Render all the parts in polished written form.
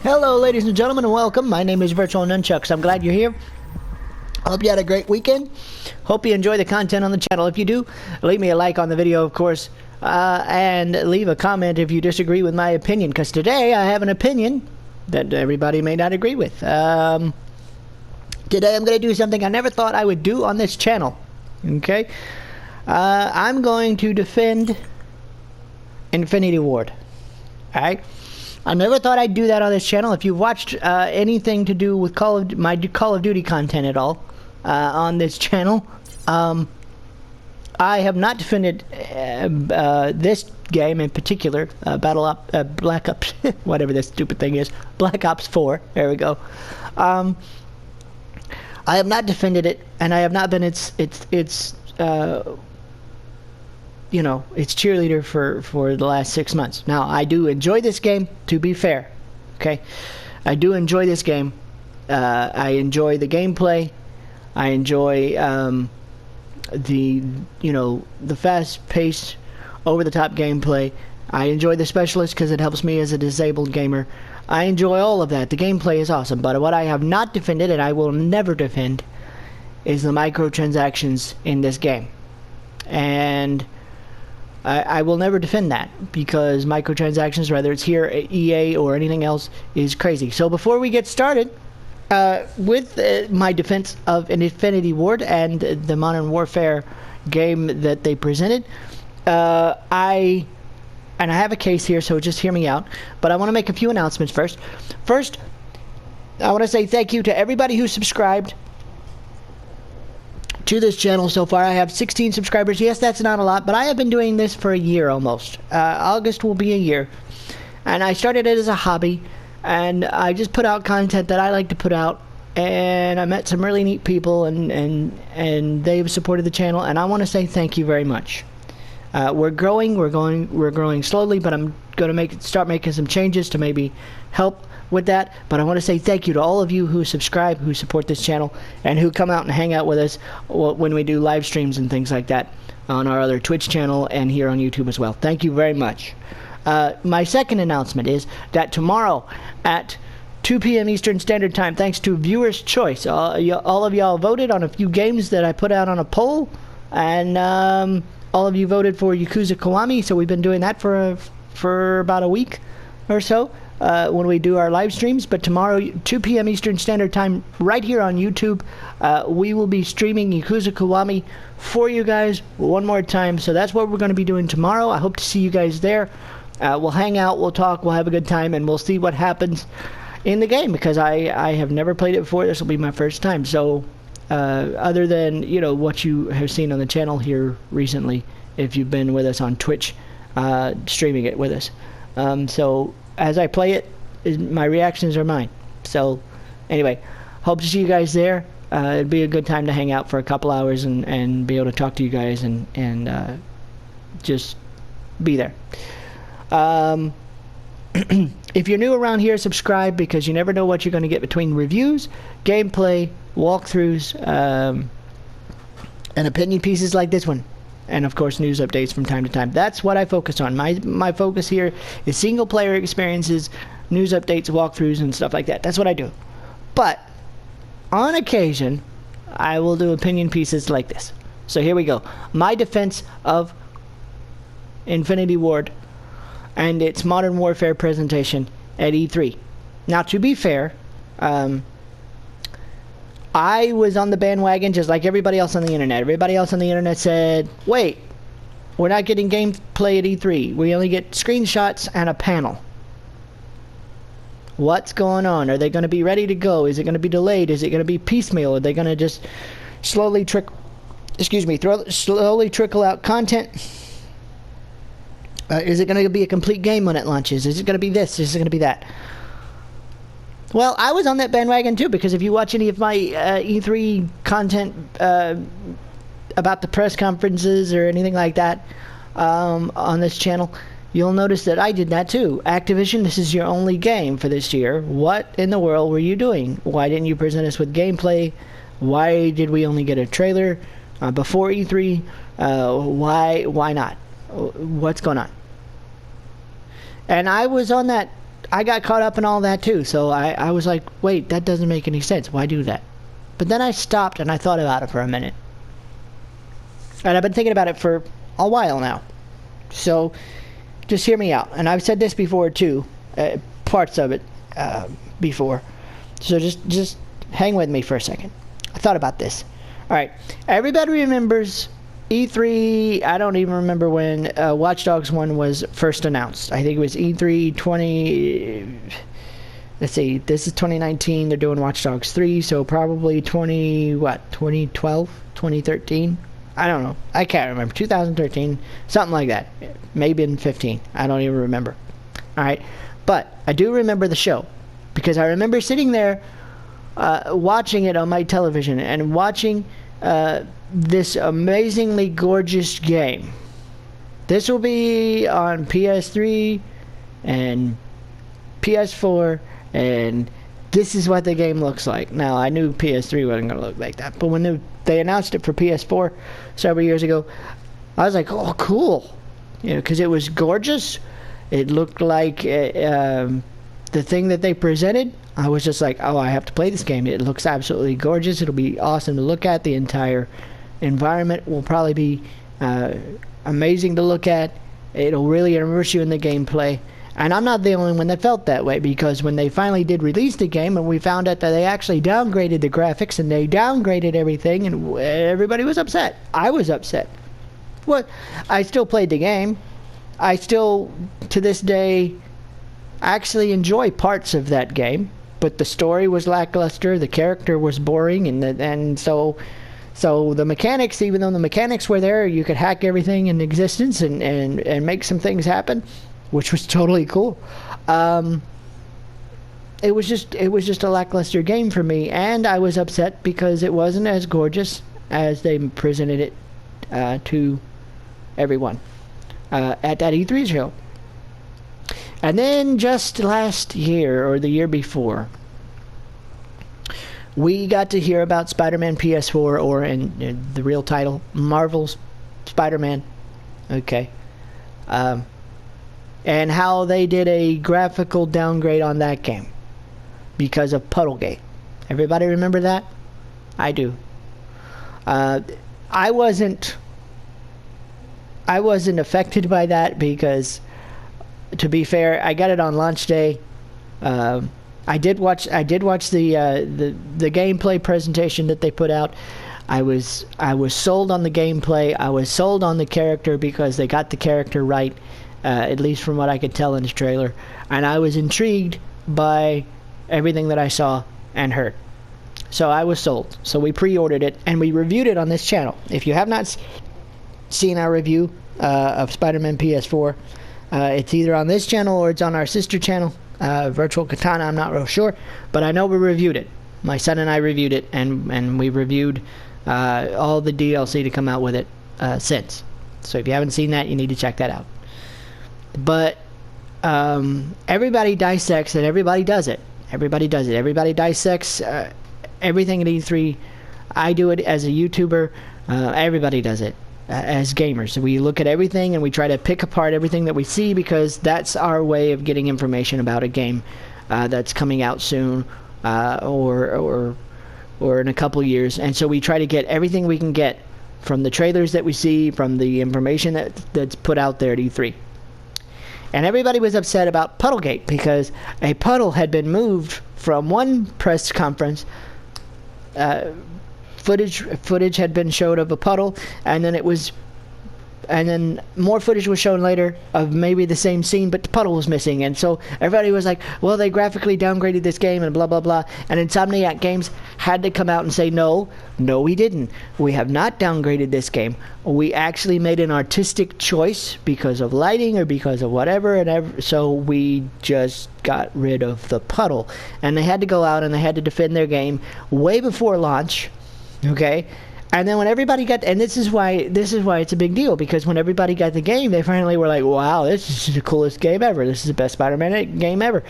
Hello, ladies and gentlemen, and welcome. My name is Virtual Nunchucks. I'm glad you're here. Hope you had a great weekend. Hope you enjoy the content on the channel. If you do, leave me a like on the video, of course, and leave a comment if you disagree with my opinion, because today I have an opinion that everybody may not agree with. Today I'm going to do something I never thought I would do on this channel. Okay? I'm going to defend Infinity Ward. Alright? I never thought I'd do that on this channel. If you've watched anything to do with my Call of Duty content at all on this channel, I have not defended this game in particular, Black Ops, whatever this stupid thing is, Black Ops 4. There we go. I have not defended it, and I have not been its cheerleader for the last 6 months. Now, I do enjoy this game, to be fair. Okay? I do enjoy this game. I enjoy the gameplay. I enjoy the fast-paced, over-the-top gameplay. I enjoy the specialist because it helps me as a disabled gamer. I enjoy all of that. The gameplay is awesome. But what I have not defended, and I will never defend, is the microtransactions in this game. And I will never defend that, because microtransactions, whether it's here at EA or anything else, is crazy. So before we get started with my defense of an Infinity Ward and the Modern Warfare game that they presented, I have a case here, so just hear me out. But I want to make a few announcements first. First, I want to say thank you to everybody who subscribed to this channel so far. I have 16 subscribers. Yes, that's not a lot, but I have been doing this for a year almost. August will be a year. And I started it as a hobby, and I just put out content that I like to put out, and I met some really neat people, and they've supported the channel, and I want to say thank you very much. We're growing slowly, but I'm going to start making some changes to maybe help with that. But I want to say thank you to all of you who subscribe, who support this channel, and who come out and hang out with us when we do live streams and things like that on our other Twitch channel and here on YouTube as well. Thank you very much. My second announcement is that tomorrow at 2 p.m. Eastern Standard Time, thanks to viewers' choice, all of y'all voted on a few games that I put out on a poll, and all of you voted for Yakuza Kiwami, so we've been doing that for about a week or so when we do our live streams. But tomorrow, 2 p.m. Eastern Standard Time, right here on YouTube, we will be streaming Yakuza Kiwami for you guys one more time. So that's what we're going to be doing tomorrow. I hope to see you guys there. We'll hang out, we'll talk, we'll have a good time, and we'll see what happens in the game, because I have never played it before. This will be my first time. So other than what you have seen on the channel here recently, if you've been with us on Twitch streaming it with us, so as I play it, my reactions are mine. So anyway, hope to see you guys there. It'd be a good time to hang out for a couple hours and be able to talk to you guys and just be there. If you're new around here, subscribe, because you never know what you're going to get between reviews, gameplay, walkthroughs, and opinion pieces like this one. And of course, news updates from time to time. That's what I focus on. My focus here is single player experiences, news updates, walkthroughs, and stuff like that. That's what I do. But on occasion, I will do opinion pieces like this. So here we go. My defense of Infinity Ward and its Modern Warfare presentation at E3. Now, to be fair, I was on the bandwagon just like everybody else on the internet. Everybody else on the internet said, wait, we're not getting gameplay at E3. We only get screenshots and a panel. What's going on? Are they going to be ready to go? Is it going to be delayed? Is it going to be piecemeal? Are they going to just slowly trickle out content? Is it going to be a complete game when it launches? Is it going to be this? Is it going to be that? Well, I was on that bandwagon too, because if you watch any of my E3 content about the press conferences or anything like that on this channel, you'll notice that I did that too. Activision, this is your only game for this year. What in the world were you doing? Why didn't you present us with gameplay? Why did we only get a trailer before E3? Why not? What's going on? And I was on that I got caught up in all that too. So I was like, wait, that doesn't make any sense. Why do that? But then I stopped and I thought about it for a minute. And I've been thinking about it for a while now. So just hear me out. And I've said this before too, parts of it before. So just hang with me for a second. I thought about this. All right. Everybody remembers E3. I don't even remember when Watch Dogs 1 was first announced. I think it was E3 20... Let's see. This is 2019. They're doing Watch Dogs 3. So probably 2012? 2013? I don't know. I can't remember. 2013. Something like that. Maybe in 15. I don't even remember. All right. But I do remember the show. Because I remember sitting there watching it on my television and watching this amazingly gorgeous game. This will be on PS3 and PS4, and this is what the game looks like. Now, I knew PS3 wasn't going to look like that, but when they announced it for PS4 several years ago, I was like, oh, cool. You know, because it was gorgeous. It looked like the thing that they presented. I was just like, oh, I have to play this game. It looks absolutely gorgeous. It'll be awesome to look at. The entire environment will probably be amazing to look at. It'll really immerse you in the gameplay. And I'm not the only one that felt that way, because when they finally did release the game and we found out that they actually downgraded the graphics and they downgraded everything, and everybody was upset. I was upset. What? I still played the game. I still, to this day, actually enjoy parts of that game. But the story was lackluster, the character was boring, and so the mechanics, even though the mechanics were there, you could hack everything in existence and make some things happen, which was totally cool. It was just a lackluster game for me, and I was upset because it wasn't as gorgeous as they presented it to everyone at that E3 show. And then just last year, or the year before, we got to hear about Spider-Man PS4, or in the real title, Marvel's Spider-Man. Okay. And how they did a graphical downgrade on that game because of Puddlegate. Everybody remember that? I do. I wasn't affected by that because, to be fair, I got it on launch day. I did watch the gameplay presentation that they put out. I was sold on the gameplay. I was sold on the character because they got the character right, at least from what I could tell in the trailer. And I was intrigued by everything that I saw and heard. So I was sold. So we pre-ordered it and we reviewed it on this channel. If you have not seen our review of Spider-Man PS4, it's either on this channel or it's on our sister channel, Virtual Katana. I'm not real sure, but I know we reviewed it. My son and I reviewed it, and we reviewed all the DLC to come out with it since. So if you haven't seen that, you need to check that out. But everybody dissects and everybody does it. Everybody does it. Everybody dissects everything at E3. I do it as a YouTuber. Everybody does it. As gamers, we look at everything and we try to pick apart everything that we see, because that's our way of getting information about a game that's coming out soon, or in a couple years. And so we try to get everything we can get from the trailers that we see, from the information that's put out there at E3. And everybody was upset about Puddlegate because a puddle had been moved from one press conference. Footage had been showed of a puddle, and then more footage was shown later of maybe the same scene, but the puddle was missing. And so everybody was like, well, they graphically downgraded this game and blah blah blah. And Insomniac Games had to come out and say, no, we didn't. We have not downgraded this game. We actually made an artistic choice because of lighting or because of whatever, so we just got rid of the puddle. And they had to go out and they had to defend their game way before launch. Okay, and then when everybody got, and this is why it's a big deal, because when everybody got the game, they finally were like, wow, this is the coolest game ever. This is the best Spider-Man game ever.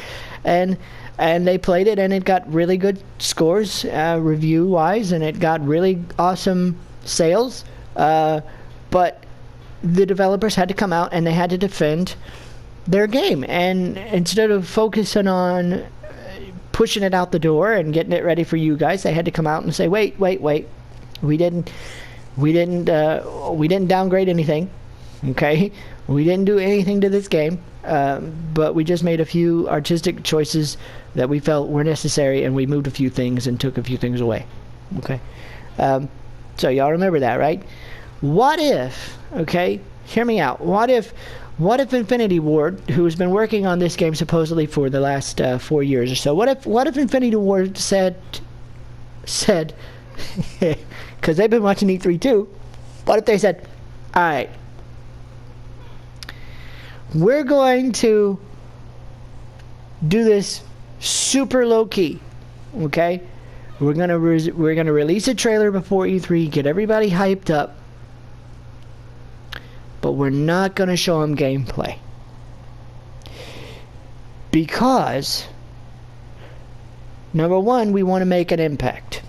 And they played it, and it got really good scores review wise, and it got really awesome sales, but the developers had to come out and they had to defend their game. And instead of focusing on pushing it out the door and getting it ready for you guys, they had to come out and say, wait, we didn't downgrade anything, okay? We didn't do anything to this game, but we just made a few artistic choices that we felt were necessary, and we moved a few things and took a few things away, okay? So y'all remember that, right? What if, okay, hear me out, what if Infinity Ward, who has been working on this game supposedly for the last 4 years or so, what if Infinity Ward said, because they've been watching E3 too, what if they said, alright, we're going to do this super low key, okay? We're gonna release a trailer before E3, get everybody hyped up, but we're not going to show them gameplay. Because, number one, we want to make an impact.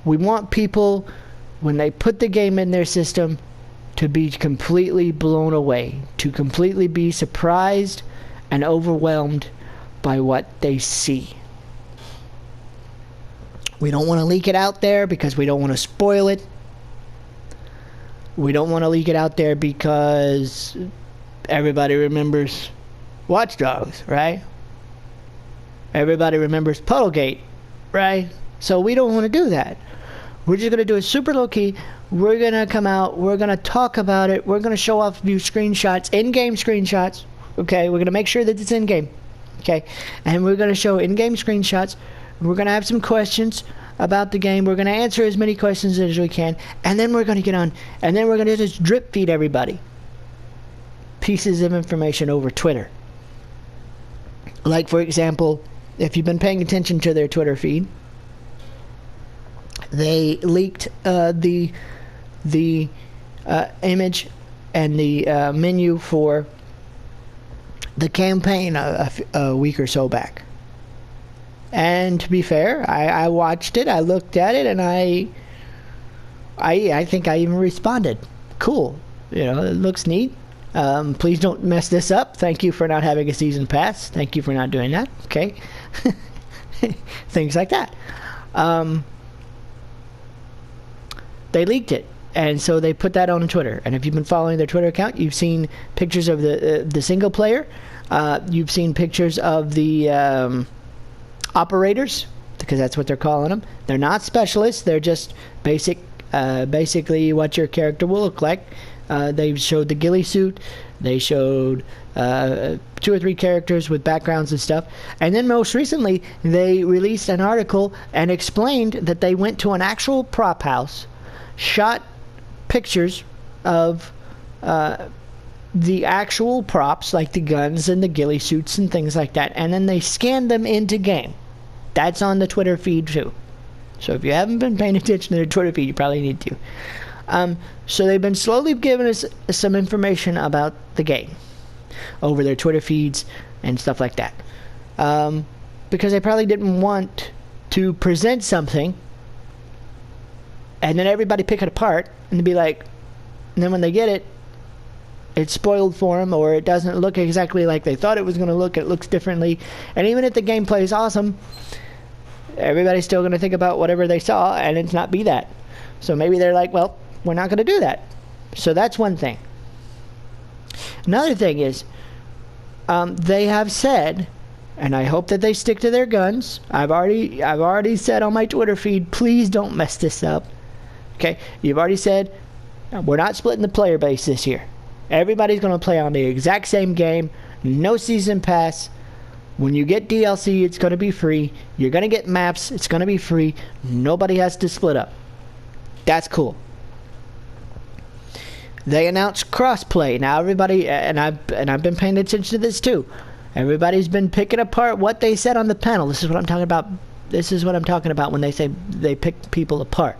We want people, when they put the game in their system, to be completely blown away, to completely be surprised and overwhelmed by what they see. We don't want to leak it out there because we don't want to spoil it. We don't want to leak it out there because everybody remembers Watch Dogs, right? Everybody remembers Puddlegate, right? So we don't want to do that. We're just going to do it super low key. We're going to come out. We're going to talk about it. We're going to show off a few screenshots, in-game screenshots. Okay, we're going to make sure that it's in-game. Okay, and we're going to show in-game screenshots. We're going to have some questions about the game. We're going to answer as many questions as we can, and then we're going to get on, and then we're going to just drip feed everybody pieces of information over Twitter. Like, for example, if you've been paying attention to their Twitter feed, they leaked the image and the menu for the campaign a week or so back. And to be fair, I watched it, I looked at it, and I think I even responded. Cool. You know, it looks neat. Please don't mess this up. Thank you for not having a season pass. Thank you for not doing that. Okay. Things like that. They leaked it. And so they put that on Twitter. And if you've been following their Twitter account, you've seen pictures of the single player. You've seen pictures of the operators, because that's what they're calling them. They're not specialists. They're just basically what your character will look like. They showed the ghillie suit. They showed 2 or 3 characters with backgrounds and stuff. And then most recently, they released an article and explained that they went to an actual prop house, shot pictures of the actual props, like the guns and the ghillie suits and things like that, and then they scanned them into game. That's on the Twitter feed too. So if you haven't been paying attention to their Twitter feed, you probably need to. So they've been slowly giving us some information about the game over their Twitter feeds and stuff like that. Because they probably didn't want to present something and then everybody pick it apart and be like, and then when they get it, it's spoiled for them, or it doesn't look exactly like they thought it was going to look. It looks differently. And even if the gameplay is awesome, everybody's still going to think about whatever they saw, and it's not be that. So maybe they're like, well, we're not going to do that. So that's one thing. Another thing is, they have said, and I hope that they stick to their guns. I've already said on my Twitter feed, please don't mess this up. Okay, you've already said we're not splitting the player base this year. Everybody's going to play on the exact same game. No season pass. When you get DLC, it's going to be free. You're going to get maps. It's going to be free. Nobody has to split up. That's cool. They announced crossplay. Now everybody, and I've been paying attention to this too. Everybody's been picking apart what they said on the panel. This is what I'm talking about. This is what I'm talking about when they say they pick people apart.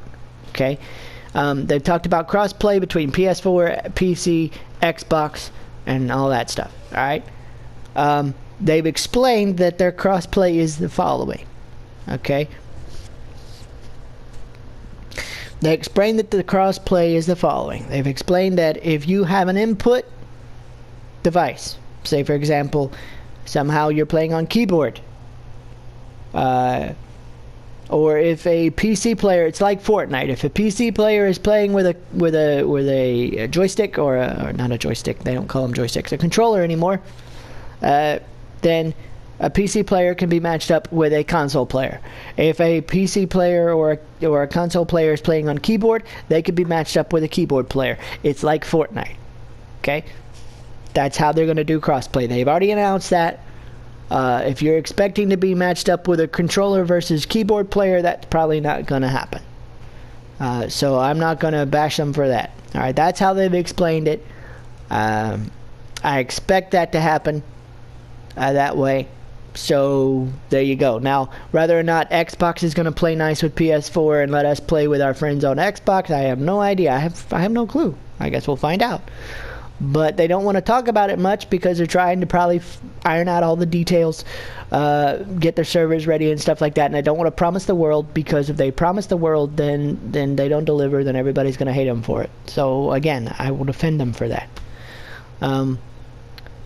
Okay. They've talked about crossplay between PS4, PC, Xbox, and all that stuff. All right. They've explained that their crossplay is the following. Okay. They explained that the crossplay is the following. They've explained that if you have an input device, Say, for example, somehow you're playing on keyboard. Or if a PC player, it's like Fortnite. If a PC player is playing with a joystick or not a joystick, they don't call them joysticks, a controller anymore, then a PC player can be matched up with a console player. If a PC player or a console player is playing on keyboard, they could be matched up with a keyboard player. It's like Fortnite. Okay, that's how they're going to do crossplay. They've already announced that. If you're expecting to be matched up with a controller versus keyboard player, that's probably not going to happen. So I'm not going to bash them for that. All right, that's how they've explained it. I expect that to happen that way. So there you go. Now, whether or not Xbox is going to play nice with PS4 and let us play with our friends on Xbox, I have no idea. I have no clue. I guess we'll find out. But they don't want to talk about it much because they're trying to probably iron out all the details, get their servers ready and stuff like that. And they don't want to promise the world, because if they promise the world, then they don't deliver, then everybody's going to hate them for it. So again, I will defend them for that.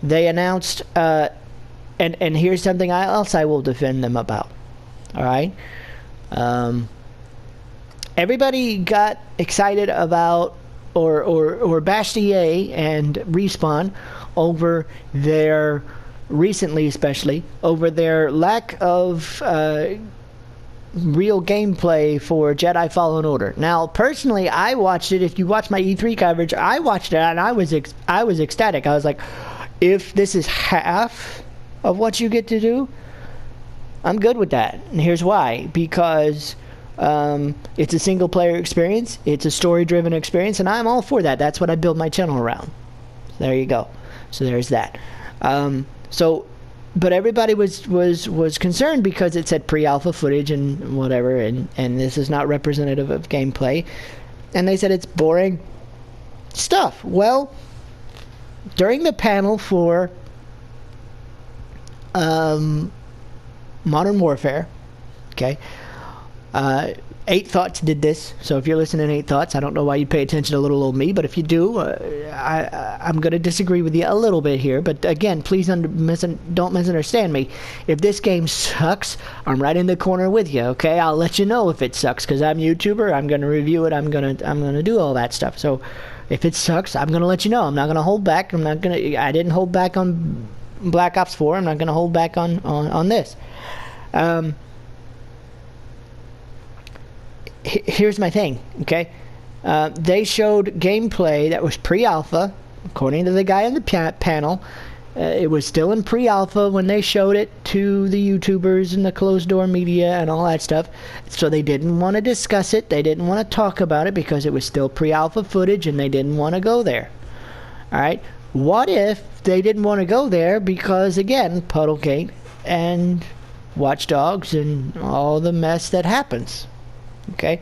They announced, and here's something else I will defend them about. All right, everybody got excited about or bashed EA and Respawn over their, recently especially, over their lack of real gameplay for Jedi Fallen Order. Now, personally, I watched it. If you watch my E3 coverage, I watched it and I was ecstatic. I was like, if this is half of what you get to do, I'm good with that. And here's why. Because it's a single player experience, it's a story driven experience, and I'm all for that. That's what I build my channel around. So there you go. So there's that. But everybody was concerned because it said pre-alpha footage and whatever, and this is not representative of gameplay, and they said it's boring stuff. Well, during the panel for Modern Warfare, okay, 8 Thoughts did this. So if you're listening to 8 Thoughts, I don't know why you pay attention to little old me, but if you do, I'm going to disagree with you a little bit here. But again, please don't misunderstand me. If this game sucks, I'm right in the corner with you. Okay, I'll let you know if it sucks, because I'm a YouTuber. I'm going to review it. I'm going to do all that stuff. So if it sucks, I'm going to let you know. I'm not going to hold back. I didn't hold back on Black Ops 4. I'm not going to hold back on this. Here's my thing, okay? They showed gameplay that was pre-alpha, according to the guy on the panel. It was still in pre-alpha when they showed it to the YouTubers and the closed-door media and all that stuff. So they didn't want to discuss it. They didn't want to talk about it because it was still pre-alpha footage and they didn't want to go there. All right? What if they didn't want to go there because, again, Puddlegate and Watch Dogs and all the mess that happens? Okay,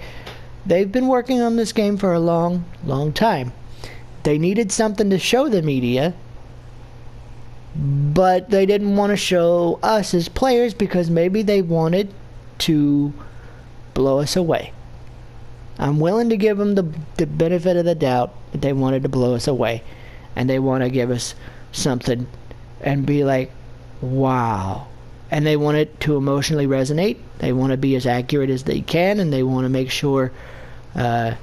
they've been working on this game for a long time. They needed something to show the media, but they didn't want to show us as players because maybe they wanted to blow us away. I'm willing to give them the benefit of the doubt that they wanted to blow us away, and they want to give us something and be like, wow. And they want it to emotionally resonate. They want to be as accurate as they can, and they want to make sure that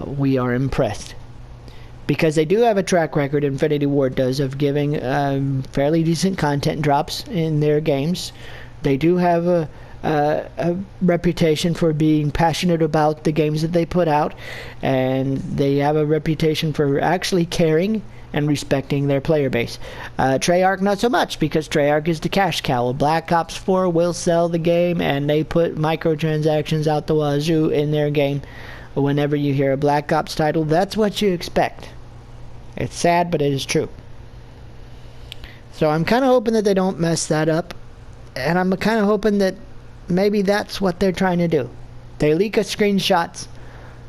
we are impressed. Because they do have a track record, Infinity Ward does, of giving fairly decent content drops in their games. They do have a reputation for being passionate about the games that they put out, and they have a reputation for actually caring and respecting their player base. Treyarch not so much, because Treyarch is the cash cow. Black Ops 4 will sell the game, and they put microtransactions out the wazoo in their game. Whenever you hear a Black Ops title, that's what you expect. It's sad, but it is true. So I'm kind of hoping that they don't mess that up, and I'm kind of hoping that maybe that's what they're trying to do. They leak us screenshots.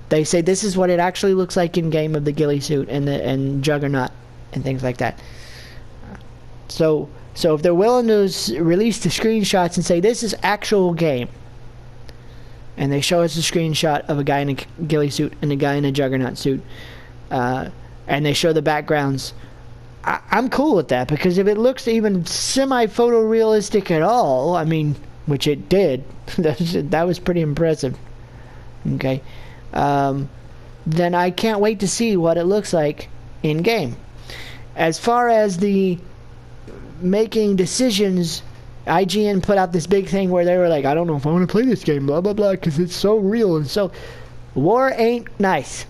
They say this is what it actually looks like in game of the ghillie suit and Juggernaut and things like that. So if they're willing to release the screenshots and say this is actual game, and they show us a screenshot of a guy in a ghillie suit and a guy in a Juggernaut suit, and they show the backgrounds I'm cool with that, because if it looks even semi-photorealistic at all, I mean, which it did, that was pretty impressive. Okay, then I can't wait to see what it looks like in game. As far as the making decisions, IGN put out this big thing where they were like, I don't know if I want to play this game, blah blah blah, because it's so real. And so war ain't nice.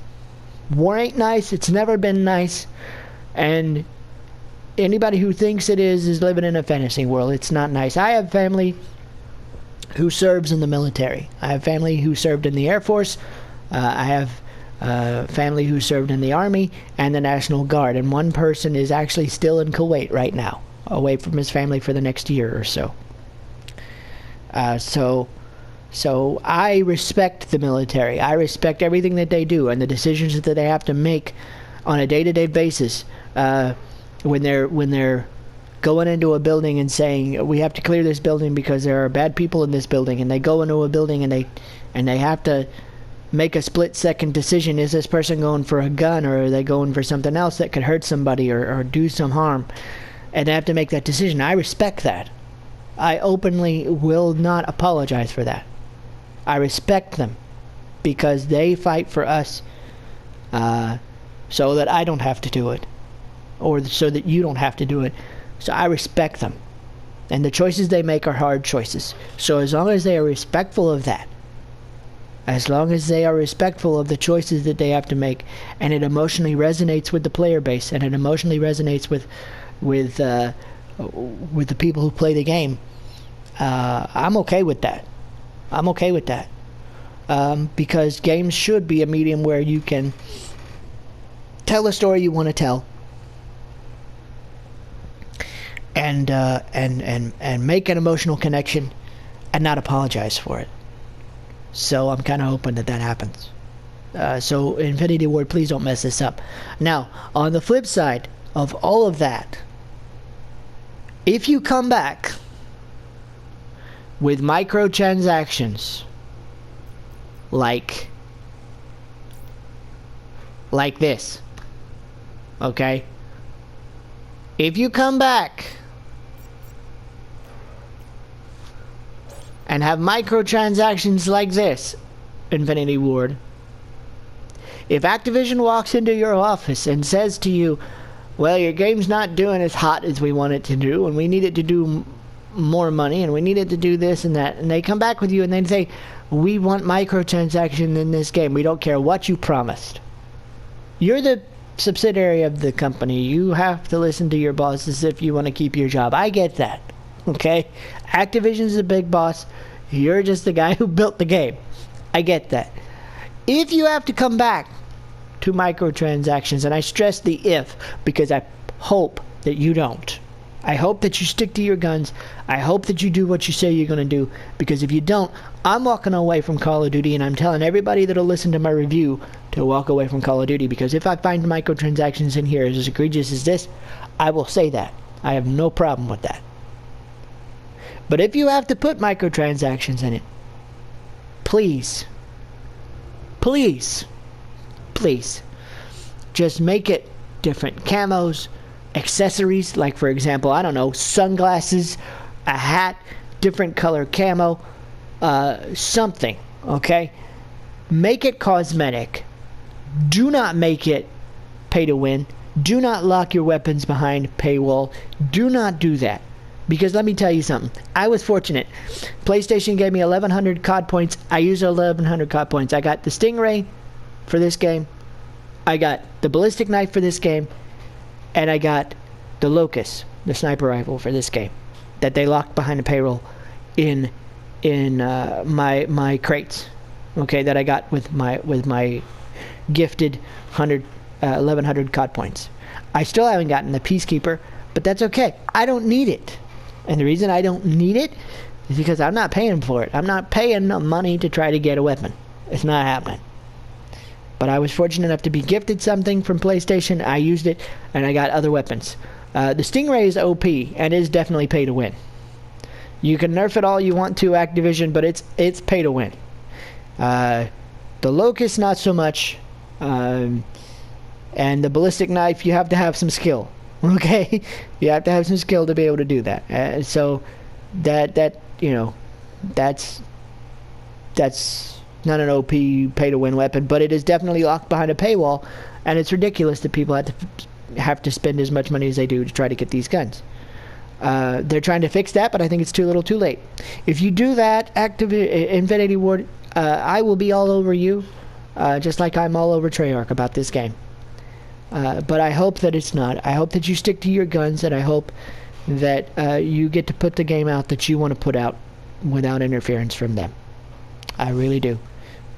War ain't nice. It's never been nice. And anybody who thinks it is living in a fantasy world. It's not nice. I have family who serves in the military. I have family who served in the Air Force. I have family who served in the Army and the National Guard. And one person is actually still in Kuwait right now, away from his family for the next year or so. So I respect the military. I respect everything that they do and the decisions that they have to make on a day-to-day basis. When they're going into a building and saying, we have to clear this building because there are bad people in this building, and they go into a building and they have to make a split-second decision. Is this person going for a gun, or are they going for something else that could hurt somebody or do some harm? And they have to make that decision. I respect that. I openly will not apologize for that. I respect them because they fight for us, so that I don't have to do it, or so that you don't have to do it. So I respect them. And the choices they make are hard choices. So as long as they are respectful of that, as long as they are respectful of the choices that they have to make, and it emotionally resonates with the player base, and it emotionally resonates with the people who play the game, I'm okay with that. I'm okay with that. Because games should be a medium where you can tell a story you want to tell, and make an emotional connection, and not apologize for it. So I'm kind of hoping that happens. So Infinity Ward, please don't mess this up. Now, on the flip side of all of that, if you come back with microtransactions like this, okay? If you come back and have microtransactions like this, Infinity Ward, if Activision walks into your office and says to you, well, your game's not doing as hot as we want it to do, and we need it to do more money, and we need it to do this and that, and they come back with you and they say, we want microtransaction in this game, we don't care what you promised. You're the subsidiary of the company. You have to listen to your bosses if you want to keep your job. I get that. Okay? Activision's the big boss. You're just the guy who built the game. I get that. If you have to come back to microtransactions, and I stress the if, because I hope that you don't. I hope that you stick to your guns. I hope that you do what you say you're going to do, because if you don't, I'm walking away from Call of Duty, and I'm telling everybody that'll listen to my review to walk away from Call of Duty, because if I find microtransactions in here as egregious as this, I will say that. I have no problem with that. But if you have to put microtransactions in it, please, just make it different camos, accessories, like for example, I don't know, sunglasses, a hat, different color camo, something, okay? Make it cosmetic. Do not make it pay to win. Do not lock your weapons behind paywall. Do not do that. Because let me tell you something. I was fortunate. PlayStation gave me 1,100 COD points. I used 1,100 COD points. I got the Stingray for this game. I got the ballistic knife for this game. And I got the Locust, the sniper rifle for this game, that they locked behind the paywall in my crates. Okay, that I got with my gifted 1,100 COD points. I still haven't gotten the Peacekeeper, but that's okay. I don't need it. And the reason I don't need it is because I'm not paying for it. I'm not paying money to try to get a weapon. It's not happening. But I was fortunate enough to be gifted something from PlayStation. I used it, and I got other weapons. The Stingray is OP, and is definitely pay to win. You can nerf it all you want to, Activision, but it's pay to win. The Locust, not so much. And the ballistic knife, you have to have some skill. Okay, you have to have some skill to be able to do that. So that you know, that's not an OP pay to win weapon, but it is definitely locked behind a paywall, and it's ridiculous that people have to spend as much money as they do to try to get these guns. They're trying to fix that, but I think it's too little too late. If you do that, Infinity Ward, I will be all over you, just like I'm all over Treyarch about this game. But I hope that it's not. I hope that you stick to your guns, and I hope that you get to put the game out that you want to put out without interference from them. I really do.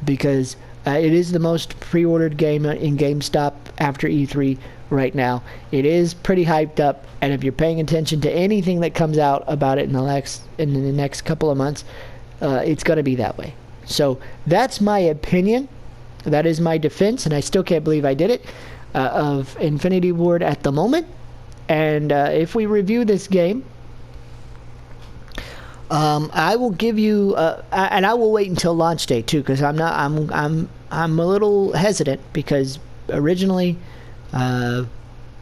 Because it is the most pre-ordered game in GameStop after E3 right now. It is pretty hyped up, and if you're paying attention to anything that comes out about it in the next couple of months, it's going to be that way. So that's my opinion. That is my defense, and I still can't believe I did it, of Infinity Ward at the moment. And if we review this game, I will give you, and I will wait until launch day too, because I'm a little hesitant, because originally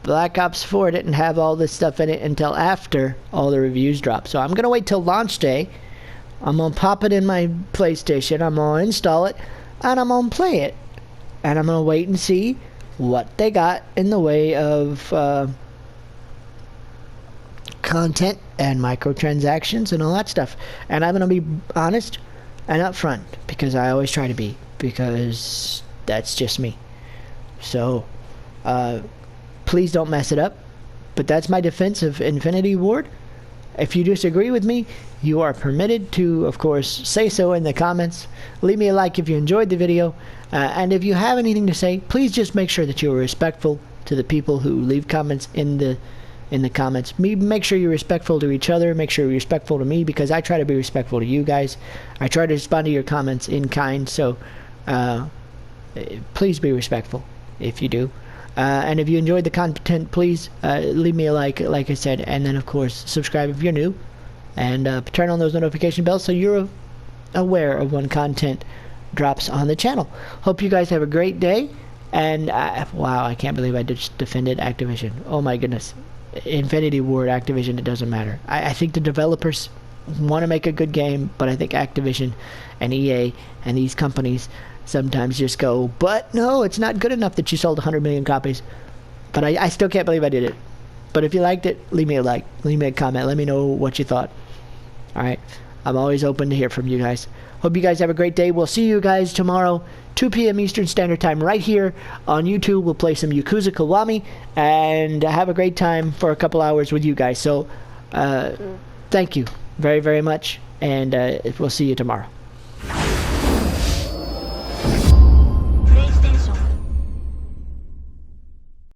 Black Ops 4 didn't have all this stuff in it until after all the reviews dropped. So I'm gonna wait till launch day. I'm gonna pop it in my PlayStation. I'm gonna install it, and I'm gonna play it, and I'm gonna wait and see what they got in the way of content and microtransactions and all that stuff. And I'm going to be honest and upfront, because I always try to be, because that's just me. So please don't mess it up. But that's my defense of Infinity Ward. If you disagree with me, you are permitted to, of course, say so in the comments. Leave me a like if you enjoyed the video. And if you have anything to say, please just make sure that you are respectful to the people who leave comments in the comments. Make sure you're respectful to each other. Make sure you're respectful to me, because I try to be respectful to you guys. I try to respond to your comments in kind. So please be respectful if you do. And if you enjoyed the content, please leave me a like I said, and then of course subscribe if you're new, and turn on those notification bells so you're aware of when content drops on the channel. Hope you guys have a great day. And wow, I can't believe I just defended Activision. Oh my goodness. Infinity Ward, Activision, it doesn't matter. I think the developers want to make a good game, but I think Activision and EA and these companies sometimes just go, but no, it's not good enough that you sold 100 million copies. But I still can't believe I did it. But if you liked it, leave me a like, leave me a comment, let me know what you thought. Alright, I'm always open to hear from you guys. Hope you guys have a great day. We'll see you guys tomorrow, 2 p.m. Eastern Standard Time, right here on YouTube. We'll play some Yakuza Kiwami and have a great time for a couple hours with you guys. So, thank you very, very much, and we'll see you tomorrow.